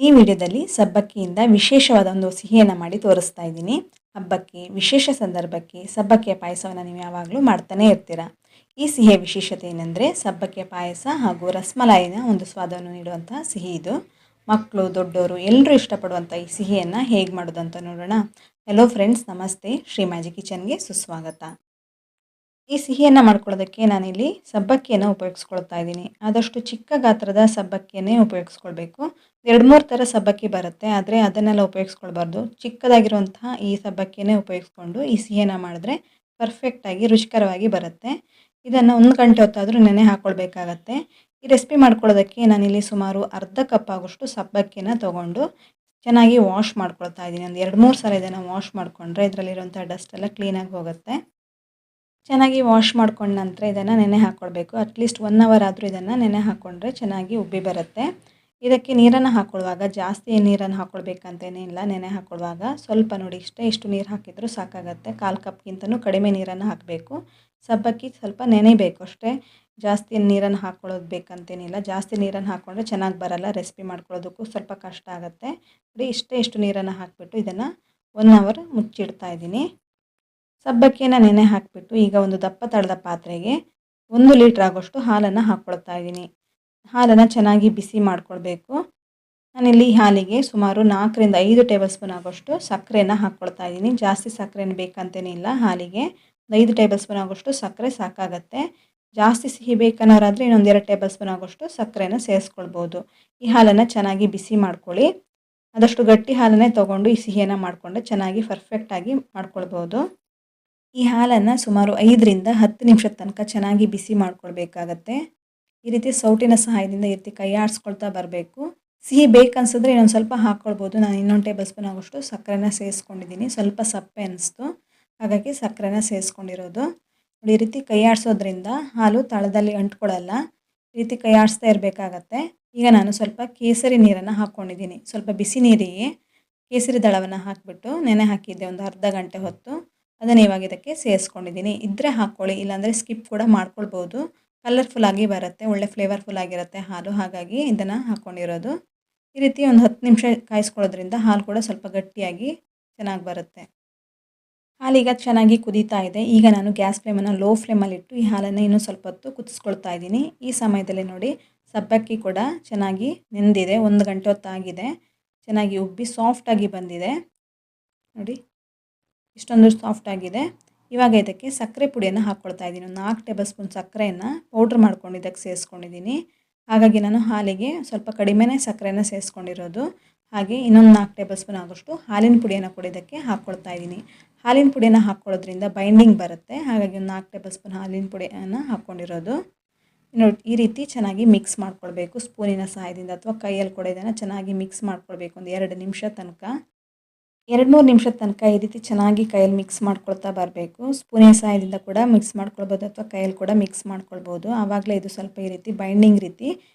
ಈ ವಿಡಿಯೋದಲ್ಲಿ ಸಬ್ಬಕ್ಕಿಯಿಂದ ವಿಶೇಷವಾದ ಒಂದು ಸಿಹಿಯನ್ನು ಮಾಡಿ ತೋರಿಸ್ತಾ ಇದ್ದೀನಿ. ಹಬ್ಬಕ್ಕೆ, ವಿಶೇಷ ಸಂದರ್ಭಕ್ಕೆ ಸಬ್ಬಕ್ಕಿಯ ಪಾಯಸವನ್ನು ನೀವು ಯಾವಾಗಲೂ ಮಾಡ್ತಾನೆ ಇರ್ತೀರ. ಈ ಸಿಹಿಯ ವಿಶೇಷತೆ ಏನೆಂದರೆ ಸಬ್ಬಕ್ಕಿಯ ಪಾಯಸ ಹಾಗೂ ರಸಮಲಾಯಿನ ಒಂದು ಸ್ವಾದವನ್ನು ನೀಡುವಂತಹ ಸಿಹಿ ಇದು. ಮಕ್ಕಳು, ದೊಡ್ಡವರು ಎಲ್ಲರೂ ಇಷ್ಟಪಡುವಂಥ ಈ ಸಿಹಿಯನ್ನು ಹೇಗೆ ಮಾಡೋದು ಅಂತ ನೋಡೋಣ. ಹೆಲೋ ಫ್ರೆಂಡ್ಸ್, ನಮಸ್ತೆ. ಶ್ರೀ ಮ್ಯಾಜಿಕ್ ಕಿಚನ್ಗೆ ಸುಸ್ವಾಗತ. ಈ ಸಿಹಿಯನ್ನು ಮಾಡ್ಕೊಳ್ಳೋದಕ್ಕೆ ನಾನಿಲ್ಲಿ ಸಬ್ಬಕ್ಕಿಯನ್ನು ಉಪಯೋಗಿಸ್ಕೊಳ್ತಾ ಇದ್ದೀನಿ. ಆದಷ್ಟು ಚಿಕ್ಕ ಗಾತ್ರದ ಸಬ್ಬಕ್ಕಿಯನ್ನೇ ಉಪಯೋಗಿಸ್ಕೊಳ್ಬೇಕು. 2-3 ಥರ ಸಬ್ಬಕ್ಕಿ ಬರುತ್ತೆ, ಆದರೆ ಅದನ್ನೆಲ್ಲ ಉಪಯೋಗಿಸ್ಕೊಳ್ಬಾರ್ದು. ಚಿಕ್ಕದಾಗಿರುವಂತಹ ಈ ಸಬ್ಬಕ್ಕಿಯನ್ನೇ ಉಪಯೋಗಿಸ್ಕೊಂಡು ಈ ಸಿಹಿಯನ್ನು ಮಾಡಿದ್ರೆ ಪರ್ಫೆಕ್ಟಾಗಿ ರುಚಿಕರವಾಗಿ ಬರುತ್ತೆ. ಇದನ್ನು 1 ಗಂಟೆ ಹೊತ್ತಾದರೂ ನೆನೆ ಹಾಕ್ಕೊಳ್ಬೇಕಾಗತ್ತೆ. ಈ ರೆಸಿಪಿ ಮಾಡ್ಕೊಳ್ಳೋದಕ್ಕೆ ನಾನಿಲ್ಲಿ ಸುಮಾರು ಅರ್ಧ ಕಪ್ ಆಗೋಷ್ಟು ಸಬ್ಬಕ್ಕಿನ ತೊಗೊಂಡು ಚೆನ್ನಾಗಿ ವಾಶ್ ಮಾಡ್ಕೊಳ್ತಾ ಇದ್ದೀನಿ. ಒಂದು 2-3 ಸಲ ಇದನ್ನು ವಾಶ್ ಮಾಡಿಕೊಂಡ್ರೆ ಇದರಲ್ಲಿರುವಂಥ ಡಸ್ಟ್ ಎಲ್ಲ ಕ್ಲೀನಾಗಿ ಹೋಗುತ್ತೆ. ಚೆನ್ನಾಗಿ ವಾಶ್ ಮಾಡ್ಕೊಂಡ ನಂತರ ಇದನ್ನು ನೆನೆ ಹಾಕ್ಕೊಳ್ಬೇಕು. ಅಟ್ಲೀಸ್ಟ್ 1 ಅವರ್ ಆದರೂ ಇದನ್ನು ನೆನೆ ಹಾಕ್ಕೊಂಡ್ರೆ ಚೆನ್ನಾಗಿ ಉಬ್ಬಿ ಬರುತ್ತೆ. ಇದಕ್ಕೆ ನೀರನ್ನು ಹಾಕ್ಕೊಳ್ಳುವಾಗ ಜಾಸ್ತಿ ನೀರನ್ನು ಹಾಕ್ಕೊಳ್ಬೇಕಂತೇನಿಲ್ಲ. ನೆನೆ ಹಾಕ್ಕೊಳ್ಳುವಾಗ ಸ್ವಲ್ಪ ನೋಡಿ, ಇಷ್ಟು ನೀರು ಹಾಕಿದರೂ ಸಾಕಾಗುತ್ತೆ. 1/4 ಕಪ್ಗಿಂತನೂ ಕಡಿಮೆ ನೀರನ್ನು ಹಾಕಬೇಕು. ಸಬ್ಬಕ್ಕಿ ಸ್ವಲ್ಪ ನೆನೆಬೇಕು ಅಷ್ಟೇ, ಜಾಸ್ತಿ ನೀರನ್ನು ಹಾಕ್ಕೊಳ್ಳೋದು ಬೇಕಂತೇನಿಲ್ಲ. ಜಾಸ್ತಿ ನೀರನ್ನು ಹಾಕ್ಕೊಂಡ್ರೆ ಚೆನ್ನಾಗಿ ಬರಲ್ಲ, ರೆಸಿಪಿ ಮಾಡ್ಕೊಳ್ಳೋದಕ್ಕೂ ಸ್ವಲ್ಪ ಕಷ್ಟ ಆಗುತ್ತೆ. ನೋಡಿ, ಇಷ್ಟು ನೀರನ್ನು ಹಾಕಿಬಿಟ್ಟು ಇದನ್ನು 1 ಅವರ್ ಮುಚ್ಚಿಡ್ತಾ ಇದ್ದೀನಿ. ಸಬ್ಬಕ್ಕಿಯನ್ನು ನೆನೆ ಹಾಕಿಬಿಟ್ಟು ಈಗ ಒಂದು ದಪ್ಪ ತಳದ ಪಾತ್ರೆಗೆ 1 ಲೀಟ್ರ್ ಆಗೋಷ್ಟು ಹಾಲನ್ನು ಹಾಕ್ಕೊಳ್ತಾ ಇದ್ದೀನಿ. ಹಾಲನ್ನು ಚೆನ್ನಾಗಿ ಬಿಸಿ ಮಾಡ್ಕೊಳ್ಬೇಕು. ನಾನಿಲ್ಲಿ ಹಾಲಿಗೆ ಸುಮಾರು 4-5 ಟೇಬಲ್ ಸ್ಪೂನ್ ಆಗೋಷ್ಟು ಸಕ್ಕರೆಯನ್ನು ಹಾಕ್ಕೊಳ್ತಾ ಇದ್ದೀನಿ. ಜಾಸ್ತಿ ಸಕ್ಕರೆಯನ್ನು ಬೇಕಂತೇನಿಲ್ಲ. ಹಾಲಿಗೆ 5 ಟೇಬಲ್ ಸ್ಪೂನ್ ಆಗೋಷ್ಟು ಸಕ್ಕರೆ ಸಾಕಾಗತ್ತೆ. ಜಾಸ್ತಿ ಸಿಹಿ ಬೇಕನ್ನೋರಾದರೆ ಇನ್ನೊಂದು 2 ಟೇಬಲ್ ಸ್ಪೂನ್ ಆಗೋಷ್ಟು ಸಕ್ಕರೆಯನ್ನು ಸೇರಿಸ್ಕೊಳ್ಬೋದು. ಈ ಹಾಲನ್ನು ಚೆನ್ನಾಗಿ ಬಿಸಿ ಮಾಡ್ಕೊಳ್ಳಿ. ಆದಷ್ಟು ಗಟ್ಟಿ ಹಾಲನ್ನೇ ತೊಗೊಂಡು ಈ ಸಿಹಿಯನ್ನು ಮಾಡಿಕೊಂಡ್ರೆ ಚೆನ್ನಾಗಿ ಪರ್ಫೆಕ್ಟಾಗಿ ಮಾಡ್ಕೊಳ್ಬೋದು. ಈ ಹಾಲನ್ನು ಸುಮಾರು 5-10 ನಿಮಿಷದ ತನಕ ಚೆನ್ನಾಗಿ ಬಿಸಿ ಮಾಡ್ಕೊಳ್ಬೇಕಾಗತ್ತೆ. ಈ ರೀತಿ ಸೌಟಿನ ಸಹಾಯದಿಂದ ಈ ರೀತಿ ಕೈ ಆಡಿಸ್ಕೊಳ್ತಾ ಬರಬೇಕು. ಸಿಹಿ ಬೇಕನ್ಸಿದ್ರೆ ಇನ್ನೊಂದು ಸ್ವಲ್ಪ ಹಾಕ್ಕೊಳ್ಬೋದು. ನಾನು ಇನ್ನೊಂದು ಟೇಬಲ್ ಸ್ಪೂನ್ ಆಗೋಷ್ಟು ಸಕ್ಕರೆನ ಸೇರಿಸ್ಕೊಂಡಿದ್ದೀನಿ. ಸ್ವಲ್ಪ ಸಪ್ಪೆ ಅನ್ನಿಸ್ತು, ಹಾಗಾಗಿ ಸಕ್ಕರೆನ ಸೇರಿಸ್ಕೊಂಡಿರೋದು. ನೋಡಿ, ಈ ರೀತಿ ಕೈ ಆಡಿಸೋದ್ರಿಂದ ಹಾಲು ತಳದಲ್ಲಿ ಅಂಟ್ಕೊಳ್ಳಲ್ಲ. ಈ ರೀತಿ ಕೈ ಆಡಿಸ್ತಾ ಇರಬೇಕಾಗತ್ತೆ. ಈಗ ನಾನು ಸ್ವಲ್ಪ ಕೇಸರಿ ನೀರನ್ನು ಹಾಕ್ಕೊಂಡಿದ್ದೀನಿ. ಸ್ವಲ್ಪ ಬಿಸಿ ನೀರಿಗೆ ಕೇಸರಿ ದಳವನ್ನು ಹಾಕಿಬಿಟ್ಟು ನೆನೆ ಹಾಕಿದ್ದೆ ಒಂದು ಅರ್ಧ ಗಂಟೆ ಹೊತ್ತು. ಅದನ್ನು ಇವಾಗ ಇದಕ್ಕೆ ಸೇರಿಸ್ಕೊಂಡಿದ್ದೀನಿ. ಇದ್ದರೆ ಹಾಕ್ಕೊಳ್ಳಿ, ಇಲ್ಲಾಂದರೆ ಸ್ಕಿಪ್ ಕೂಡ ಮಾಡ್ಕೊಳ್ಬೋದು. ಕಲರ್ಫುಲ್ಲಾಗಿ ಬರುತ್ತೆ, ಒಳ್ಳೆ ಫ್ಲೇವರ್ಫುಲ್ ಆಗಿರುತ್ತೆ ಹಾಲು, ಹಾಗಾಗಿ ಇದನ್ನು ಹಾಕ್ಕೊಂಡಿರೋದು. ಈ ರೀತಿ ಒಂದು 10 ನಿಮಿಷ ಕಾಯಿಸ್ಕೊಳ್ಳೋದ್ರಿಂದ ಹಾಲು ಕೂಡ ಸ್ವಲ್ಪ ಗಟ್ಟಿಯಾಗಿ ಚೆನ್ನಾಗಿ ಬರುತ್ತೆ. ಹಾಲೀಗ ಚೆನ್ನಾಗಿ ಕುದೀತಾ ಇದೆ. ಈಗ ನಾನು ಗ್ಯಾಸ್ ಫ್ಲೇಮನ್ನು ಲೋ ಫ್ಲೇಮಲ್ಲಿಟ್ಟು ಈ ಹಾಲನ್ನು ಇನ್ನೂ ಸ್ವಲ್ಪ ಹೊತ್ತು ಕುದಿಸ್ಕೊಳ್ತಾ ಇದ್ದೀನಿ. ಈ ಸಮಯದಲ್ಲಿ ನೋಡಿ, ಸಬ್ಬಕ್ಕಿ ಕೂಡ ಚೆನ್ನಾಗಿ ನೆಂದಿದೆ. 1 ಗಂಟೆ ಹೊತ್ತಾಗಿದೆ. ಚೆನ್ನಾಗಿ ಉಬ್ಬಿ ಸಾಫ್ಟಾಗಿ ಬಂದಿದೆ. ನೋಡಿ, ಇಷ್ಟೊಂದು ಸಾಫ್ಟಾಗಿದೆ. ಇವಾಗ ಇದಕ್ಕೆ ಸಕ್ಕರೆ ಪುಡಿಯನ್ನು ಹಾಕ್ಕೊಳ್ತಾ ಇದ್ದೀನಿ. 4 ಟೇಬಲ್ ಸ್ಪೂನ್ ಸಕ್ಕರೆಯನ್ನು ಪೌಡ್ರ್ ಮಾಡ್ಕೊಂಡು ಇದಕ್ಕೆ ಸೇರಿಸ್ಕೊಂಡಿದ್ದೀನಿ. ಹಾಗಾಗಿ ನಾನು ಹಾಲಿಗೆ ಸ್ವಲ್ಪ ಕಡಿಮೆನೇ ಸಕ್ಕರೆನ ಸೇರಿಸ್ಕೊಂಡಿರೋದು. ಹಾಗೆ ಇನ್ನೊಂದು 4 ಟೇಬಲ್ ಸ್ಪೂನ್ ಆಗೋಷ್ಟು ಹಾಲಿನ ಪುಡಿಯನ್ನು ಕೂಡ ಇದಕ್ಕೆ ಹಾಕ್ಕೊಳ್ತಾ ಇದ್ದೀನಿ. ಹಾಲಿನ ಪುಡಿಯನ್ನು ಹಾಕ್ಕೊಳ್ಳೋದ್ರಿಂದ ಬೈಂಡಿಂಗ್ ಬರುತ್ತೆ, ಹಾಗಾಗಿ ಒಂದು 4 ಟೇಬಲ್ ಸ್ಪೂನ್ ಹಾಲಿನ ಪುಡಿಯನ್ನು ಹಾಕ್ಕೊಂಡಿರೋದು. ನೋಡಿ, ಈ ರೀತಿ ಚೆನ್ನಾಗಿ ಮಿಕ್ಸ್ ಮಾಡ್ಕೊಳ್ಬೇಕು. ಸ್ಪೂನಿನ ಸಹಾಯದಿಂದ ಅಥವಾ ಕೈಯಲ್ಲಿ ಕೂಡ ಇದನ್ನು ಚೆನ್ನಾಗಿ ಮಿಕ್ಸ್ ಮಾಡ್ಕೊಳ್ಬೇಕು. ಒಂದು 2 ನಿಮಿಷ ತನಕ, 2-3 ನಿಮಿಷದ ತನಕ ಈ ರೀತಿ ಚೆನ್ನಾಗಿ ಕೈಯಲ್ಲಿ ಮಿಕ್ಸ್ ಮಾಡ್ಕೊಳ್ತಾ ಬರಬೇಕು. ಸ್ಪೂನಿನ ಸಹಾಯದಿಂದ ಕೂಡ ಮಿಕ್ಸ್ ಮಾಡ್ಕೊಳ್ಬೋದು ಅಥವಾ ಕೈಯಲ್ಲಿ ಕೂಡ ಮಿಕ್ಸ್ ಮಾಡ್ಕೊಳ್ಬೋದು. ಆವಾಗಲೇ ಇದು ಸ್ವಲ್ಪ ಈ ರೀತಿ ಬೈಂಡಿಂಗ್ ರೀತಿ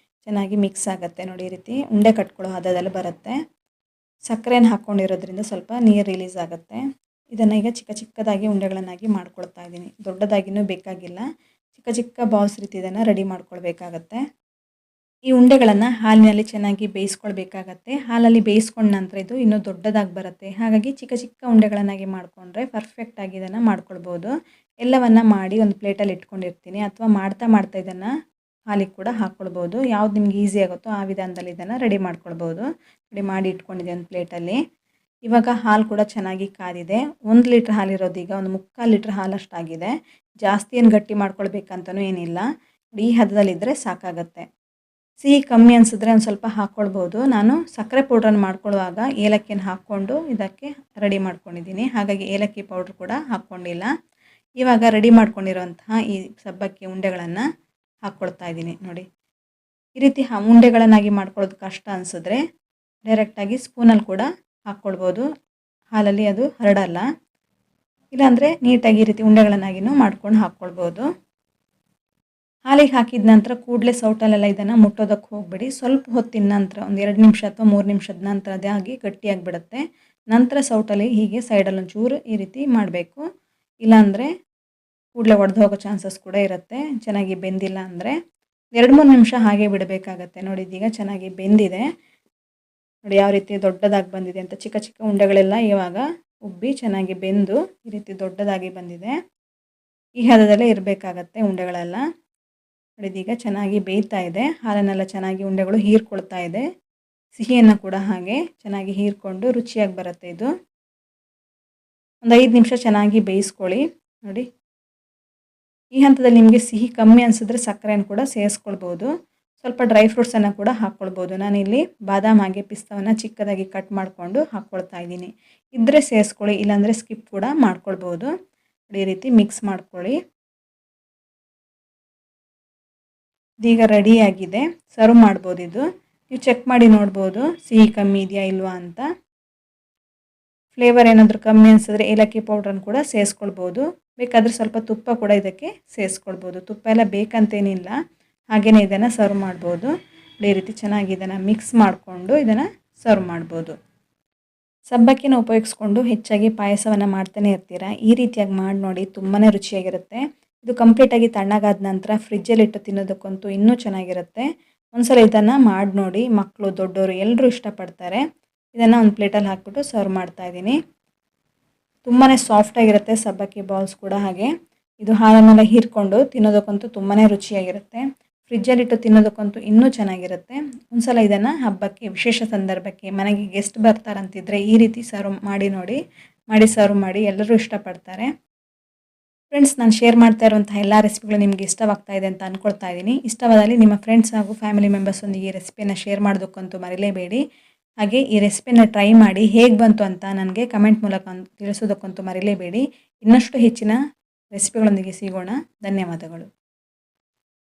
ಚೆನ್ನಾಗಿ ಮಿಕ್ಸ್ ಆಗುತ್ತೆ. ನೋಡಿ, ಈ ರೀತಿ ಉಂಡೆ ಕಟ್ಕೊಳ್ಳೋ ಹದದಲ್ಲಿ ಬರುತ್ತೆ. ಸಕ್ಕರೆಯನ್ನು ಹಾಕ್ಕೊಂಡಿರೋದ್ರಿಂದ ಸ್ವಲ್ಪ ನೀರು ರಿಲೀಸ್ ಆಗುತ್ತೆ. ಇದನ್ನು ಈಗ ಚಿಕ್ಕ ಚಿಕ್ಕದಾಗಿ ಉಂಡೆಗಳನ್ನಾಗಿ ಮಾಡ್ಕೊಳ್ತಾ ಇದ್ದೀನಿ. ದೊಡ್ಡದಾಗಿಯೂ ಬೇಕಾಗಿಲ್ಲ, ಚಿಕ್ಕ ಚಿಕ್ಕ ಬಾಲ್ಸ್ ರೀತಿ ಇದನ್ನು ರೆಡಿ ಮಾಡ್ಕೊಳ್ಬೇಕಾಗತ್ತೆ. ಈ ಉಂಡೆಗಳನ್ನು ಹಾಲಿನಲ್ಲಿ ಚೆನ್ನಾಗಿ ಬೇಯಿಸ್ಕೊಳ್ಬೇಕಾಗತ್ತೆ. ಹಾಲಲ್ಲಿ ಬೇಯಿಸ್ಕೊಂಡ ನಂತರ ಇದು ಇನ್ನೂ ದೊಡ್ಡದಾಗಿ ಬರುತ್ತೆ. ಹಾಗಾಗಿ ಚಿಕ್ಕ ಚಿಕ್ಕ ಉಂಡೆಗಳನ್ನಾಗಿ ಮಾಡಿಕೊಂಡ್ರೆ ಪರ್ಫೆಕ್ಟಾಗಿ ಇದನ್ನು ಮಾಡ್ಕೊಳ್ಬೋದು. ಎಲ್ಲವನ್ನು ಮಾಡಿ ಒಂದು ಪ್ಲೇಟಲ್ಲಿ ಇಟ್ಕೊಂಡಿರ್ತೀನಿ, ಅಥವಾ ಮಾಡ್ತಾ ಮಾಡ್ತಾ ಇದನ್ನು ಹಾಲಿಗೆ ಕೂಡ ಹಾಕ್ಕೊಳ್ಬೋದು. ಯಾವ್ದು ನಿಮ್ಗೆ ಈಸಿ ಆಗುತ್ತೋ ಆ ವಿಧಾನದಲ್ಲಿ ಇದನ್ನು ರೆಡಿ ಮಾಡ್ಕೊಳ್ಬೋದು. ರೆಡಿ ಮಾಡಿ ಇಟ್ಕೊಂಡಿದ್ದೆ ಒಂದು ಪ್ಲೇಟಲ್ಲಿ. ಇವಾಗ ಹಾಲು ಕೂಡ ಚೆನ್ನಾಗಿ ಕಾದಿದೆ. 1 ಲೀಟ್ರ್ ಹಾಲಿರೋದು ಈಗ ಒಂದು 3/4 ಲೀಟ್ರ್ ಹಾಲಷ್ಟಾಗಿದೆ. ಜಾಸ್ತಿ ಏನು ಗಟ್ಟಿ ಮಾಡ್ಕೊಳ್ಬೇಕಂತನೂ ಏನಿಲ್ಲ. ಈ ಹದದಲ್ಲಿದ್ದರೆ ಸಾಕಾಗತ್ತೆ. ಸಿಹಿ ಕಮ್ಮಿ ಅನಿಸಿದ್ರೆ ಒಂದು ಸ್ವಲ್ಪ ಹಾಕ್ಕೊಳ್ಬೋದು. ನಾನು ಸಕ್ಕರೆ ಪೌಡ್ರನ್ನು ಮಾಡ್ಕೊಳ್ಳುವಾಗ ಏಲಕ್ಕಿಯನ್ನು ಹಾಕ್ಕೊಂಡು ಇದಕ್ಕೆ ರೆಡಿ ಮಾಡ್ಕೊಂಡಿದ್ದೀನಿ, ಹಾಗಾಗಿ ಏಲಕ್ಕಿ ಪೌಡ್ರ್ ಕೂಡ ಹಾಕ್ಕೊಂಡಿಲ್ಲ. ಇವಾಗ ರೆಡಿ ಮಾಡ್ಕೊಂಡಿರೋಂತಹ ಈ ಸಬ್ಬಕ್ಕಿ ಉಂಡೆಗಳನ್ನು ಹಾಕ್ಕೊಳ್ತಾ ಇದ್ದೀನಿ. ನೋಡಿ, ಈ ರೀತಿ ಉಂಡೆಗಳನ್ನಾಗಿ ಮಾಡ್ಕೊಳ್ಳೋದು ಕಷ್ಟ ಅನಿಸಿದ್ರೆ ಡೈರೆಕ್ಟಾಗಿ ಸ್ಪೂನಲ್ಲಿ ಕೂಡ ಹಾಕ್ಕೊಳ್ಬೋದು. ಹಾಲಲ್ಲಿ ಅದು ಹರಡಲ್ಲ. ಇಲ್ಲಾಂದರೆ ನೀಟಾಗಿ ಈ ರೀತಿ ಉಂಡೆಗಳನ್ನಾಗಿಯೂ ಮಾಡ್ಕೊಂಡು ಹಾಕ್ಕೊಳ್ಬೋದು. ಹಾಲಿಗೆ ಹಾಕಿದ ನಂತರ ಕೂಡಲೇ ಸೌಟಲ್ಲೆಲ್ಲ ಇದನ್ನು ಮುಟ್ಟೋದಕ್ಕೆ ಹೋಗಬೇಡಿ. ಸ್ವಲ್ಪ ಹೊತ್ತಿನ ನಂತರ ಒಂದು 2 ನಿಮಿಷ ಅಥವಾ 3 ನಿಮಿಷದ ನಂತರ ಅದಾಗಿ ಗಟ್ಟಿಯಾಗಿಬಿಡುತ್ತೆ. ನಂತರ ಸೌಟಲ್ಲಿ ಹೀಗೆ ಸೈಡಲ್ಲಿ ಒಂಚೂರು ಈ ರೀತಿ ಮಾಡಬೇಕು. ಇಲ್ಲಾಂದರೆ ಕೂಡಲೇ ಒಡೆದು ಹೋಗೋ ಚಾನ್ಸಸ್ ಕೂಡ ಇರುತ್ತೆ, ಚೆನ್ನಾಗಿ ಬೆಂದಿಲ್ಲ ಅಂದರೆ. 2-3 ನಿಮಿಷ ಹಾಗೆ ಬಿಡಬೇಕಾಗತ್ತೆ. ನೋಡಿ, ಇದೀಗ ಚೆನ್ನಾಗಿ ಬೆಂದಿದೆ. ನೋಡಿ ಯಾವ ರೀತಿ ದೊಡ್ಡದಾಗಿ ಬಂದಿದೆ ಅಂತ. ಚಿಕ್ಕ ಚಿಕ್ಕ ಉಂಡೆಗಳೆಲ್ಲ ಇವಾಗ ಉಬ್ಬಿ ಚೆನ್ನಾಗಿ ಬೆಂದು ಈ ರೀತಿ ದೊಡ್ಡದಾಗಿ ಬಂದಿದೆ. ಈ ಹದದಲ್ಲೇ ಇರಬೇಕಾಗತ್ತೆ ಉಂಡೆಗಳೆಲ್ಲ. ನೋಡಿ ಇದೀಗ ಚೆನ್ನಾಗಿ ಬೇಯ್ತಾ ಇದೆ. ಹಾಲನ್ನೆಲ್ಲ ಚೆನ್ನಾಗಿ ಉಂಡೆಗಳು ಹೀರ್ಕೊಳ್ತಾ ಇದೆ. ಸಿಹಿಯನ್ನು ಕೂಡ ಹಾಗೆ ಚೆನ್ನಾಗಿ ಹೀರ್ಕೊಂಡು ರುಚಿಯಾಗಿ ಬರುತ್ತೆ ಇದು. ಒಂದು 5 ನಿಮಿಷ ಚೆನ್ನಾಗಿ ಬೇಯಿಸ್ಕೊಳ್ಳಿ. ನೋಡಿ ಈ ಹಂತದಲ್ಲಿ ನಿಮಗೆ ಸಿಹಿ ಕಮ್ಮಿ ಅನಿಸಿದ್ರೆ ಸಕ್ಕರೆಯನ್ನು ಕೂಡ ಸೇರಿಸ್ಕೊಳ್ಬೋದು. ಸ್ವಲ್ಪ ಡ್ರೈ ಫ್ರೂಟ್ಸನ್ನು ಕೂಡ ಹಾಕ್ಕೊಳ್ಬೋದು. ನಾನಿಲ್ಲಿ ಬಾದಾಮ್ ಹಾಗೆ ಪಿಸ್ತಾವನ್ನು ಚಿಕ್ಕದಾಗಿ ಕಟ್ ಮಾಡಿಕೊಂಡು ಹಾಕ್ಕೊಳ್ತಾ ಇದ್ದೀನಿ. ಇದ್ದರೆ ಸೇರಿಸ್ಕೊಳ್ಳಿ, ಇಲ್ಲಾಂದರೆ ಸ್ಕಿಪ್ ಕೂಡ ಮಾಡ್ಕೊಳ್ಬೋದು. ಈ ರೀತಿ ಮಿಕ್ಸ್ ಮಾಡ್ಕೊಳ್ಳಿ. ಇದೀಗ ರೆಡಿಯಾಗಿದೆ, ಸರ್ವ್ ಮಾಡ್ಬೋದು. ಇದು ನೀವು ಚೆಕ್ ಮಾಡಿ ನೋಡ್ಬೋದು ಸಿಹಿ ಕಮ್ಮಿ ಇದೆಯಾ ಇಲ್ವಾ ಅಂತ. ಫ್ಲೇವರ್ ಏನಾದರೂ ಕಮ್ಮಿ ಅನಿಸಿದ್ರೆ ಏಲಕ್ಕಿ ಪೌಡ್ರನ್ನು ಕೂಡ ಸೇರಿಸ್ಕೊಳ್ಬೋದು. ಬೇಕಾದರೆ ಸ್ವಲ್ಪ ತುಪ್ಪ ಕೂಡ ಇದಕ್ಕೆ ಸೇರಿಸ್ಕೊಳ್ಬೋದು. ತುಪ್ಪ ಎಲ್ಲ ಬೇಕಂತೇನಿಲ್ಲ, ಹಾಗೆಯೇ ಇದನ್ನು ಸರ್ವ್ ಮಾಡ್ಬೋದು. ಈ ರೀತಿ ಚೆನ್ನಾಗಿ ಇದನ್ನು ಮಿಕ್ಸ್ ಮಾಡಿಕೊಂಡು ಇದನ್ನು ಸರ್ವ್ ಮಾಡ್ಬೋದು. ಸಬ್ಬಕ್ಕಿನ ಉಪಯೋಗಿಸ್ಕೊಂಡು ಹೆಚ್ಚಾಗಿ ಪಾಯಸವನ್ನು ಮಾಡ್ತಾನೆ ಇರ್ತೀರ. ಈ ರೀತಿಯಾಗಿ ಮಾಡಿ ನೋಡಿ, ತುಂಬಾ ರುಚಿಯಾಗಿರುತ್ತೆ. ಇದು ಕಂಪ್ಲೀಟಾಗಿ ತಣ್ಣಗಾದ ನಂತರ ಫ್ರಿಜ್ಜಲ್ಲಿಟ್ಟು ತಿನ್ನೋದಕ್ಕಂತೂ ಇನ್ನೂ ಚೆನ್ನಾಗಿರುತ್ತೆ. ಒಂದ್ಸಲ ಇದನ್ನು ಮಾಡಿ ನೋಡಿ, ಮಕ್ಕಳು ದೊಡ್ಡವರು ಎಲ್ಲರೂ ಇಷ್ಟಪಡ್ತಾರೆ. ಇದನ್ನು ಒಂದು ಪ್ಲೇಟಲ್ಲಿ ಹಾಕ್ಬಿಟ್ಟು ಸರ್ವ್ ಮಾಡ್ತಾಯಿದ್ದೀನಿ. ತುಂಬಾ ಸಾಫ್ಟಾಗಿರುತ್ತೆ ಸಬ್ಬಕ್ಕಿ ಬಾಲ್ಸ್ ಕೂಡ. ಹಾಗೆ ಇದು ಹಾಲನ್ನೆಲ್ಲ ಹೀರ್ಕೊಂಡು ತಿನ್ನೋದಕ್ಕಂತೂ ತುಂಬಾ ರುಚಿಯಾಗಿರುತ್ತೆ. ಫ್ರಿಜ್ಜಲ್ಲಿಟ್ಟು ತಿನ್ನೋದಕ್ಕಂತೂ ಇನ್ನೂ ಚೆನ್ನಾಗಿರುತ್ತೆ. ಒಂದ್ಸಲ ಇದನ್ನು ಹಬ್ಬಕ್ಕೆ, ವಿಶೇಷ ಸಂದರ್ಭಕ್ಕೆ, ಮನೆಗೆ ಗೆಸ್ಟ್ ಬರ್ತಾರಂತಿದ್ರೆ ಈ ರೀತಿ ಸರ್ವ್ ಮಾಡಿ ನೋಡಿ, ಸರ್ವ್ ಮಾಡಿ, ಎಲ್ಲರೂ ಇಷ್ಟಪಡ್ತಾರೆ. ಫ್ರೆಂಡ್ಸ್, ನಾನು ಶೇರ್ ಮಾಡ್ತಾ ಇರುವಂತಹ ಎಲ್ಲ ರೆಸಿಪಿಗಳು ನಿಮಗೆ ಇಷ್ಟವಾಗ್ತಾ ಇದೆ ಅಂತ ಅಂದ್ಕೊಳ್ತಾ ಇದ್ದೀನಿ. ಇಷ್ಟವಾದಲ್ಲಿ ನಿಮ್ಮ ಫ್ರೆಂಡ್ಸ್ ಹಾಗೂ ಫ್ಯಾಮಿಲಿ ಮೆಂಬರ್ಸೊಂದಿಗೆ ಈ ರೆಸಿಪಿಯನ್ನು ಶೇರ್ ಮಾಡೋದಕ್ಕಂತೂ ಮರಿಲೇಬೇಡಿ. ಹಾಗೆ ಈ ರೆಸಿಪಿನ ಟ್ರೈ ಮಾಡಿ ಹೇಗೆ ಬಂತು ಅಂತ ನನಗೆ ಕಮೆಂಟ್ ಮೂಲಕ ತಿಳಿಸೋದಕ್ಕಂತೂ ಮರಿಲೇಬೇಡಿ. ಇನ್ನಷ್ಟು ಹೆಚ್ಚಿನ ರೆಸಿಪಿಗಳೊಂದಿಗೆ ಸಿಗೋಣ. ಧನ್ಯವಾದಗಳು.